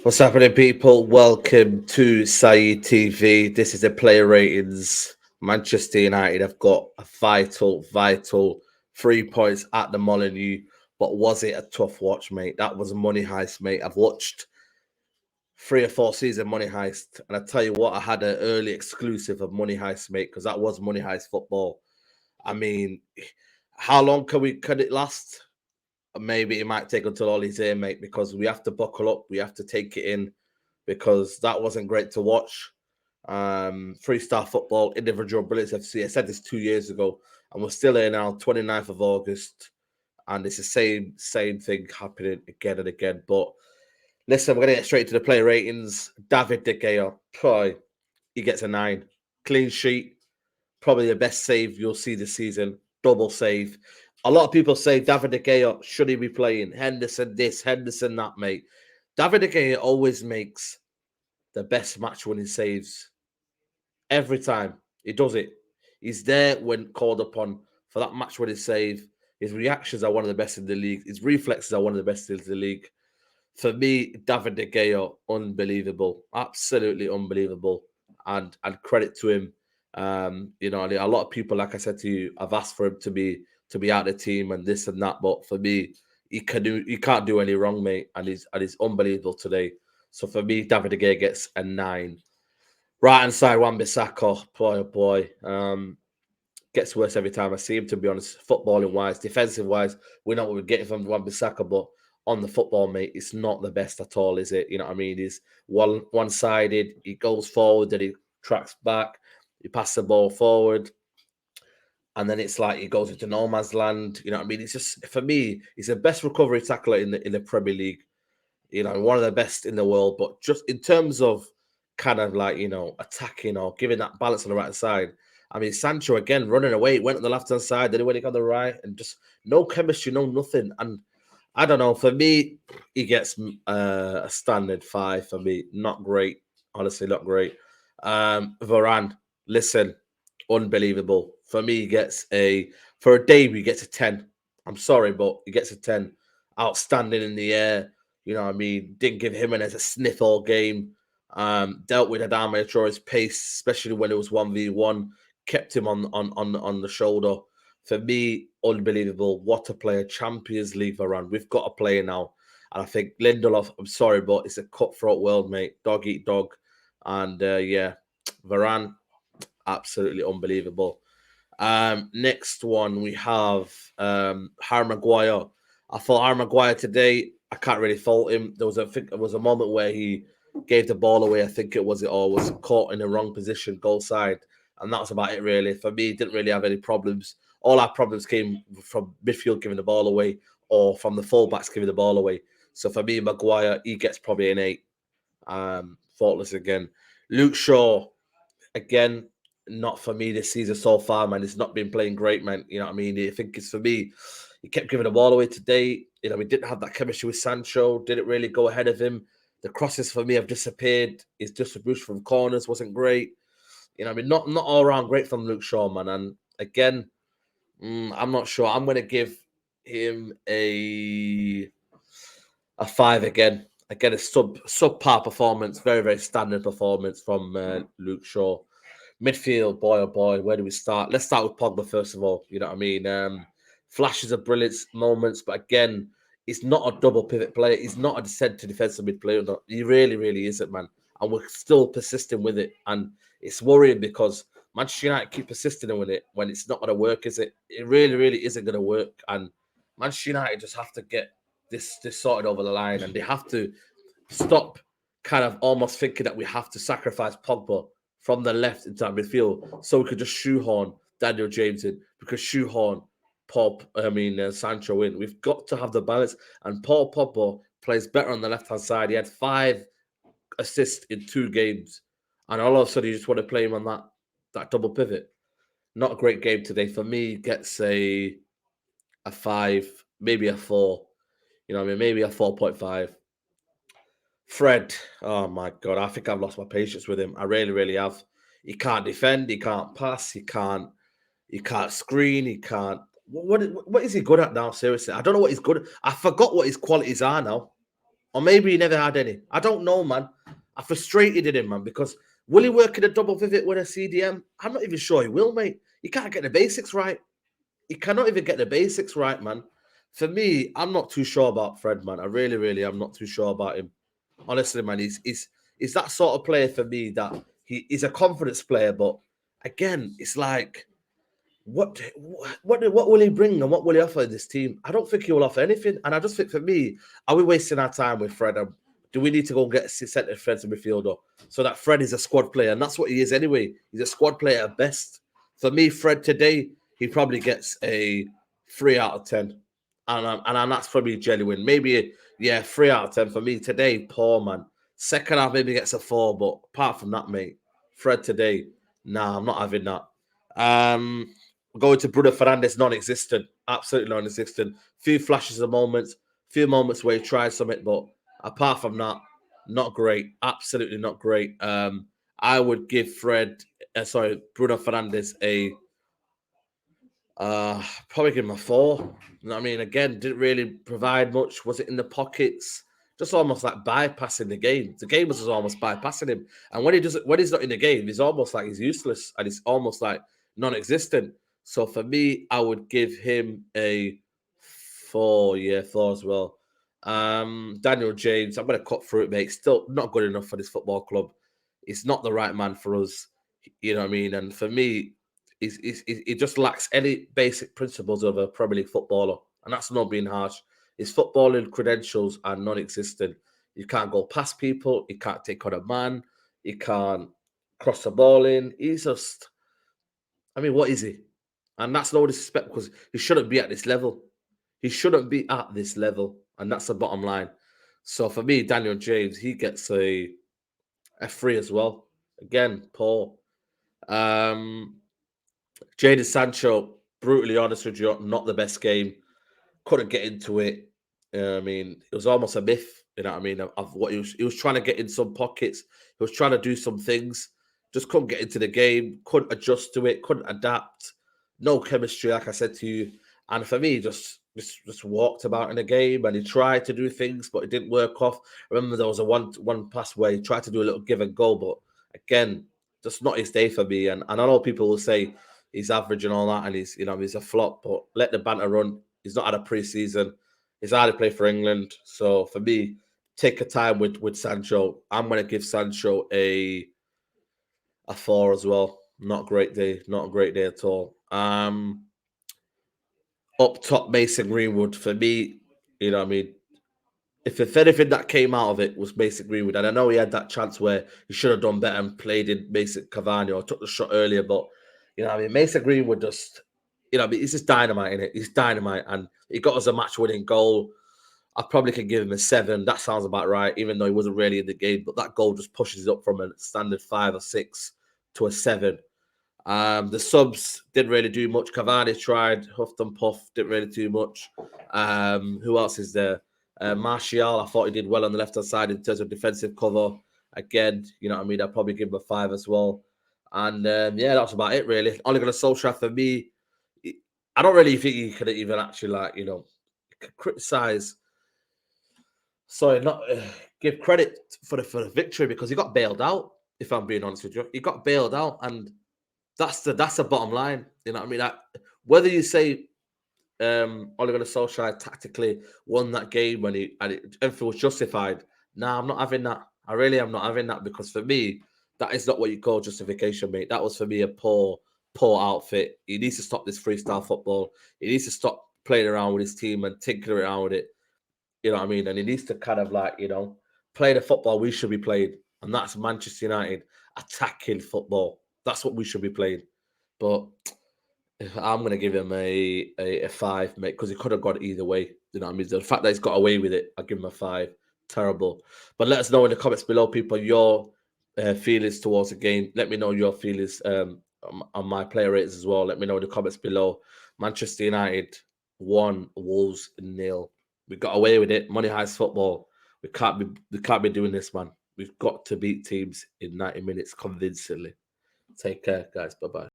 What's happening, people? Welcome to Saeed TV. This is the player ratings. Manchester United have got a vital 3 points at the Molineux. But was it a tough watch, mate? That was a money heist, mate. I've watched 3 or 4 seasons of Money Heist, and I tell you what, I had an early exclusive of Money Heist, mate, because that was Money Heist football. I mean, how long can it last? Maybe it might take until Ollie's here, mate, because we have to buckle up. We have to take it in because that wasn't great to watch. Three-star football, individual brilliance FC. I said this 2 years ago, and we're still here now, 29th of August, and it's the same thing happening again and again. But listen, we're gonna get straight to the player ratings. David De Gea, boy, he gets a 9. Clean sheet, probably the best save you'll see this season. Double save. A lot of people say David De Gea, should he be playing? Henderson this, Henderson that, mate. David De Gea always makes the best match winning saves. Every time. He does it. He's there when called upon for that match winning save. His reactions are one of the best in the league. His reflexes are one of the best in the league. For me, David De Gea, unbelievable. Absolutely unbelievable. And credit to him. A lot of people, like I said to you, have asked for him to be out of the team and this and that. But for me, he can't do any wrong, mate. And he's unbelievable today. So for me, David De Gea gets a 9. Right hand side, Wan-Bissaka, boy oh boy. Gets worse every time I see him, to be honest. Footballing wise, defensive wise, we know what we're getting from Wan-Bissaka, but on the football, mate, it's not the best at all, is it? You know what I mean? He's one-sided. He goes forward, then he tracks back. He passes the ball forward, and then it's like he goes into no man's land. You know what I mean? It's just, for me, he's the best recovery tackler in the Premier League. One of the best in the world. But just in terms of kind of like, attacking or giving that balance on the right side. I mean, Sancho again running away, went on the left hand side, then he went on the right, and just no chemistry, no nothing. And I don't know. For me, he gets a standard 5 for me. Not great, honestly, not great. Varane, listen, unbelievable. For me, he gets for a debut, he gets a 10. I'm sorry, but he gets a 10. Outstanding in the air. You know what I mean? Didn't give Jimenez a sniff all game. Dealt with Adama Traore's pace, especially when it was 1v1. Kept him on the shoulder. For me, unbelievable. What a player. Champions League Varane. We've got a player now. And I think Lindelof, I'm sorry, but it's a cutthroat world, mate. Dog eat dog. And Varane, absolutely unbelievable. Next one, we have Harry Maguire. I thought Harry Maguire today, I can't really fault him. There was a moment where he gave the ball away, I think it was caught in the wrong position, goal side. And that's about it, really. For me, didn't really have any problems. All our problems came from midfield giving the ball away or from the fullbacks giving the ball away. So for me, Maguire, he gets probably an 8. Faultless again. Luke Shaw, again, not for me this season so far, man. He's not been playing great, man. You know what I mean? I think it's for me. He kept giving the ball away today. We didn't have that chemistry with Sancho. Didn't really go ahead of him. The crosses for me have disappeared. His distribution from corners wasn't great. Not all around great from Luke Shaw, man. And again, I'm not sure. I'm going to give him a 5 again. Again, a subpar performance, very, very standard performance from Luke Shaw. Midfield, boy oh boy, where do we start? Let's start with Pogba first of all. You know what I mean? Flashes of brilliance moments, but again, he's not a double pivot player. He's not a centre defensive mid player. He really, really isn't, man. And we're still persisting with it. And it's worrying because Manchester United keep persisting with it when it's not going to work, is it? It really, really isn't going to work. And Manchester United just have to get this sorted over the line, and they have to stop kind of almost thinking that we have to sacrifice Pogba from the left into that midfield so we could just shoehorn Daniel James in, because shoehorn Sancho in. We've got to have the balance, and Paul Pogba plays better on the left-hand side. He had 5 assists in 2 games, and all of a sudden you just want to play him on that double pivot. Not a great game today. For me, gets a 5, maybe a 4. You know what I mean? Maybe a 4.5. Fred, oh my God, I think I've lost my patience with him. I really, really have. He can't defend, he can't pass, he can't screen, he can't. What is he good at now? Seriously, I don't know what he's good at. I forgot what his qualities are now. Or maybe he never had any. I don't know, man. I'm frustrated in him, man, because will he work in a double pivot with a CDM? I'm not even sure he will, mate. He can't get the basics right. He cannot even get the basics right, man. For me, I'm not too sure about Fred, man. I really, really am not too sure about him. Honestly, man, he's that sort of player for me that he's a confidence player, but again, it's like what will he bring and what will he offer in this team? I don't think he will offer anything. And I just think for me, are we wasting our time with Fred? Do we need to go and get a centre defensive midfielder so that Fred is a squad player? And that's what he is anyway. He's a squad player at best. For me, Fred today, he probably gets a 3 out of 10. And that's probably genuine. Maybe, yeah, 3 out of 10 for me today. Poor, man. Second half maybe gets a 4, but apart from that, mate, Fred today, nah, I'm not having that. Going to Bruno Fernandez, non-existent, absolutely non-existent. Few flashes of moments, few moments where he tried something, but apart from that, not great. Absolutely not great. I would give Bruno Fernandez a probably give him a 4. You know what I mean? Again, didn't really provide much. Was it in the pockets? Just almost like bypassing the game. The game was just almost bypassing him. And when he's not in the game, he's almost like he's useless and it's almost like non-existent. So for me, I would give him a 4. Yeah, 4 as well. Daniel James, I'm gonna cut through it, mate. Still not good enough for this football club. It's not the right man for us. You know what I mean? And for me, he just lacks any basic principles of a Premier League footballer. And that's not being harsh. His footballing credentials are non-existent. You can't go past people. He can't take on a man. He can't cross the ball in. He's just, I mean, what is he? And that's no disrespect because he shouldn't be at this level. He shouldn't be at this level. And that's the bottom line. So for me, Daniel James, he gets a 3 as well. Again, poor. Jaden Sancho, brutally honest with you, not the best game. Couldn't get into it. I mean, it was almost a myth. You know what I mean? Of what he was trying to get in some pockets. He was trying to do some things. Just couldn't get into the game. Couldn't adjust to it. Couldn't adapt. No chemistry, like I said to you. And for me, just walked about in the game and he tried to do things, but it didn't work off. I remember there was a one pass where he tried to do a little give and go, but again, just not his day for me. And I know people will say he's average and all that, and he's a flop, but let the banter run. He's not had a preseason. He's hardly played for England. So for me, take a time with Sancho. I'm going to give Sancho a 4 as well. Not a great day. Not a great day at all. Up top, Mason Greenwood. For me, you know what I mean? If anything that came out of it was Mason Greenwood, and I know he had that chance where he should have done better and played in Mason Cavani or took the shot earlier, but you know what I mean? Mason Greenwood just, you know, he's just dynamite in it. He's dynamite, and he got us a match-winning goal. I probably could give him a 7. That sounds about right, even though he wasn't really in the game. But that goal just pushes it up from a standard 5 or 6 to a 7. The subs didn't really do much. Cavani tried, huffed and puffed, didn't really do much. Who else is there? Martial, I thought he did well on the left-hand side in terms of defensive cover. Again, you know what I mean? I'd probably give him a 5 as well. And yeah, that's about it, really. Ole Gunnar Solskjaer, for me, I don't really think he could even actually, criticize. Sorry, not give credit for the victory because he got bailed out. If I'm being honest with you, he got bailed out, and that's the bottom line. You know what I mean? Whether you say Ole Gunnar Solskjaer tactically won that game when everything was justified. Nah, I'm not having that. I really am not having that because for me, that is not what you call justification, mate. That was for me a poor outfit. He needs to stop this freestyle football. He needs to stop playing around with his team and tinkering around with it. You know what I mean? And he needs to kind of play the football we should be playing. And that's Manchester United attacking football. That's what we should be playing. But I'm going to give him a 5, mate, because he could have got it either way. You know what I mean? The fact that he's got away with it, I'll give him a 5. Terrible. But let us know in the comments below, people, your feelings towards the game. Let me know your feelings on my player ratings as well. Let me know in the comments below. Manchester United 1, Wolves 0. We got away with it. Money Heist football. We can't be doing this, man. We've got to beat teams in 90 minutes convincingly. Take care, guys. Bye-bye.